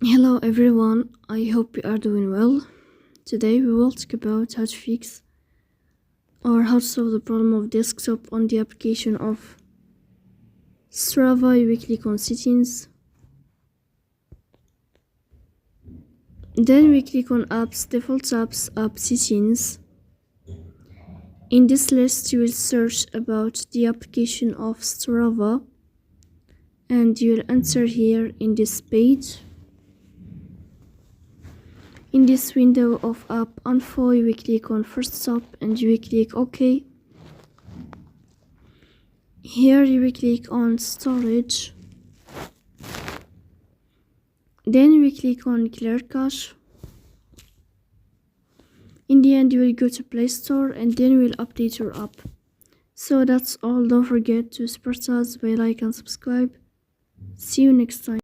Hello everyone, I hope you are doing well. Today we will talk about how to fix or how to solve the problem of desktop on the application of Strava. We click on settings, then we click on apps, default apps, app settings. In this list you will search about the application of Strava and you will enter here in this page. In this window of app info, we click on first stop and we click OK. Here you will click on storage. Then we click on clear cache. In the end, you will go to Play Store and then we'll update your app. So that's all. Don't forget to support us by like and subscribe. See you next time.